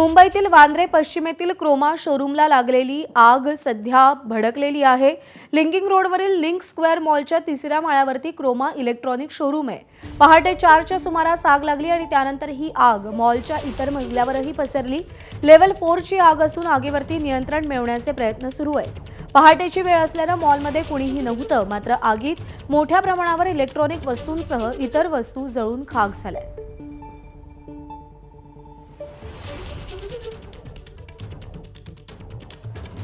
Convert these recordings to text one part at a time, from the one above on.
मुंबईतील वांद्रे पश्चिमेतील क्रोमा शोरूमला लागलेली आग सध्या भडकलेली आहे। लिंकिंग रोडवरील लिंक स्क्वेअर मॉलच्या तिसऱ्या माळ्यावरती क्रोमा इलेक्ट्रॉनिक शोरूम आहे। पहाटे 4च्या सुमारास आग लागली आणि त्यानंतर ही आग मॉलच्या इतर मजल्यावरही पसरली। लेव्हल 4 ची आग असून आगीवरती नियंत्रण मिळवण्याचे प्रयत्न सुरू आहेत। पहाटेची वेळ असल्याने मॉलमध्ये कुणीही नव्हतं, मात्र आगीत मोठ्या प्रमाणावर इलेक्ट्रॉनिक वस्तूंसह इतर वस्तू जळून खाक झाल्या।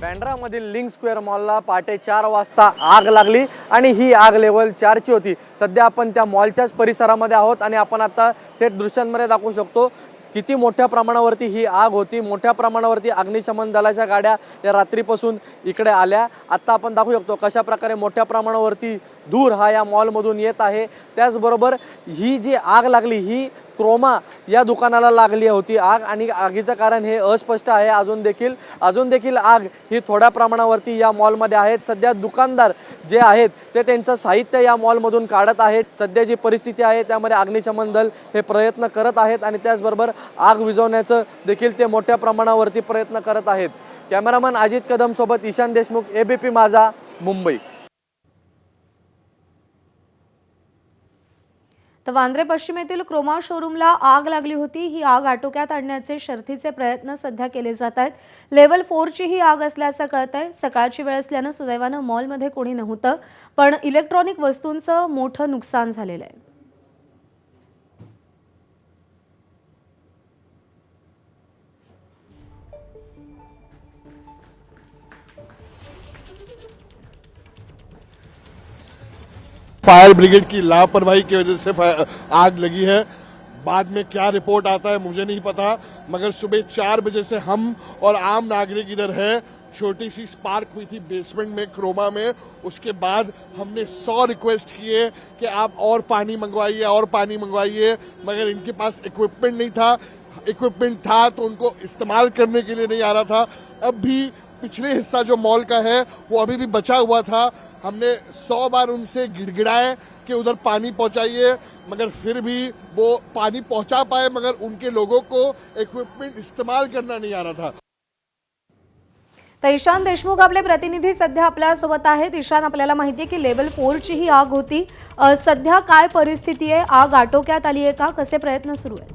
बँड्रामधील लिंक स्क्वेअर मॉलला पहाटे 4 वाजता आग लागली आणि ही आग लेव्हल 4 ची होती। सध्या आपण त्या मॉलच्याच परिसरामध्ये आहोत आणि आपण आता थेट दृश्यांमध्ये दाखवू शकतो किती मोठ्या प्रमाणावरती ही आग होती। मोठ्या प्रमाणावरती अग्निशमन दलाच्या गाड्या या रात्रीपासून इकडे आल्या। आता आपण दाखवू शकतो कशा प्रकारे मोठ्या प्रमाणावरती धूर हा या मॉलमधून येत आहे। त्याचबरोबर ही जी आग लागली ही क्रोमा या दुकानाला लागली होती आग आणि आगीचं कारण हे अस्पष्ट आहे। अजून देखील आग ही थोड्या प्रमाणावरती या मॉलमध्ये आहेत। सध्या दुकानदार जे आहेत ते त्यांचं साहित्य या मॉलमधून काढत आहेत। सध्या जी परिस्थिती आहे त्यामध्ये अग्निशमन दल हे प्रयत्न करत आहेत आणि त्याचबरोबर आग विझवण्याचं देखील ते मोठ्या प्रमाणावरती प्रयत्न करत आहेत। कॅमेरामन अजित कदम सोबत ईशान देशमुख, ABP माझा, मुंबई। तर वांद्रे पश्चिमेतील क्रोमा शोरूमला आग लागली होती। ही आग आटोक्यात आणण्याचे शर्थीचे प्रयत्न सध्या केले जात आहेत। लेव्हल 4 ची ही आग असल्याचं कळतंय। सकाळची वेळ असल्याने सुदैवाने मॉलमध्ये कोणी नव्हतं, पण इलेक्ट्रॉनिक वस्तूंचं मोठं नुकसान झालेलं आहे। फायर ब्रिगेड की लापरवाही की वजह से आग लगी है। बाद में क्या रिपोर्ट आता है मुझे नहीं पता, मगर सुबह 4 बजे से हम और आम नागरिक इधर है। छोटी सी स्पार्क हुई थी बेसमेंट में क्रोमा में। उसके बाद हमने 100 रिक्वेस्ट किए कि आप और पानी मंगवाइए, मगर इनके पास इक्विपमेंट नहीं था। इक्विपमेंट था तो उनको इस्तेमाल करने के लिए नहीं आ रहा था। अब भी पिछले हिस्सा जो मॉल का है वो अभी भी बचा हुआ था। हमने 100 बार उनसे गिड़गिड़ाए कि उधर पानी पहुंचाइए, मगर फिर भी वो पानी पहुंचा पाए, मगर उनके लोगों को इक्विपमेंट इस्तेमाल करना नहीं आ रहा था। तर ईशान देशमुख आपले प्रतिनिधी सध्या आपल्या सोबत आहेत। ईशान, आपल्याला माहिती आहे की लेव्हल 4 ची ही आग होती। सध्या काय परिस्थिती आहे? आग आटोक्यात आली आहे का? कसे प्रयत्न सुरू आहेत?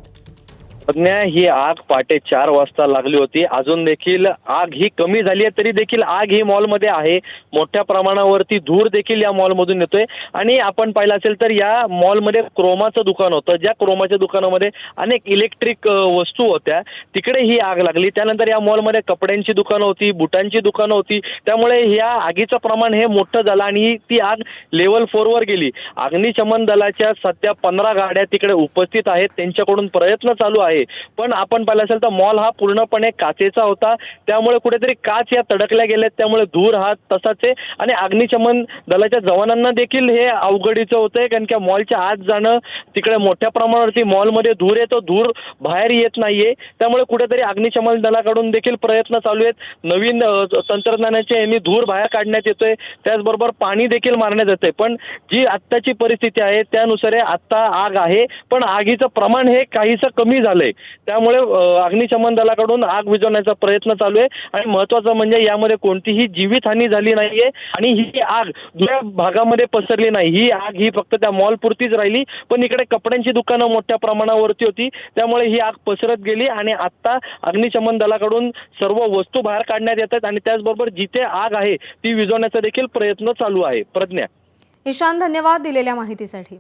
ही आग पहाटे 4 वाजता लागली होती। अजून देखील आग ही कमी झाली आहे, तरी देखील आग ही मॉलमध्ये आहे। मोठ्या प्रमाणावरती धूर देखील या मॉलमधून येतोय आणि आपण पाहिलं असेल तर या मॉलमध्ये क्रोमाचं दुकान होतं। ज्या क्रोमाच्या दुकानामध्ये अनेक इलेक्ट्रिक वस्तू होत्या, तिकडे ही आग लागली। त्यानंतर या मॉलमध्ये कपड्यांची दुकानं होती, बुटांची दुकानं होती। त्यामुळे या आगीचं प्रमाण हे मोठं झालं आणि ती आग लेव्हल 4 वर गेली। अग्निशमन दलाच्या सध्या 15 गाड्या तिकडे उपस्थित आहेत, त्यांच्याकडून प्रयत्न चालू आहे। पण आपण पाहिलं असेल तर मॉल हा पूर्णपणे काचेचा होता, त्यामुळे कुठेतरी काच या तडकल्या गेल्यात। त्यामुळे धूर हा तसाच आहे आणि अग्निशमन दलाच्या जवानांना देखील हे अवघडीचं होतंय, कारण की मॉलच्या आत जाणं, तिकडे मोठ्या प्रमाणावरती मॉलमध्ये धूर येतो, धूर बाहेर येत नाहीये। त्यामुळे कुठेतरी अग्निशमन दलाकडून देखील प्रयत्न चालू आहेत। नवीन तंत्रज्ञानाचे यांनी धूर बाहेर काढण्यात येतोय, त्याचबरोबर पाणी देखील मारण्यात येतंय। पण जी आत्ताची परिस्थिती आहे त्यानुसार आता आग आहे, पण आगीचं प्रमाण हे काहीसं कमी झालंय। त्यामुळे अग्निशमन दलाकडून आग विझवण्याचा प्रयत्न चालू आहे आणि महत्त्वाचं म्हणजे यामध्ये कोणतीही जीवितहानी झाली नाहीये आणि ही आग दुसऱ्या भागामध्ये पसरली नाही। ही आग ही फक्त त्या मॉल पुरतीच राहिली, पण इकडे कपड्यांची दुकानं मोठ्या प्रमाणावरती होती, त्यामुळे ही आग पसरत गेली आणि आता अग्निशमन दलाकडून सर्व वस्तू बाहेर काढण्यात येतात आणि त्याचबरोबर जिथे आग आहे ती विझवण्याचा देखील प्रयत्न चालू आहे। प्रज्ञा। ईशान, धन्यवाद दिलेल्या माहितीसाठी।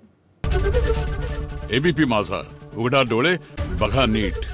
ABP माझा, उघडा डोळे बघा नीट।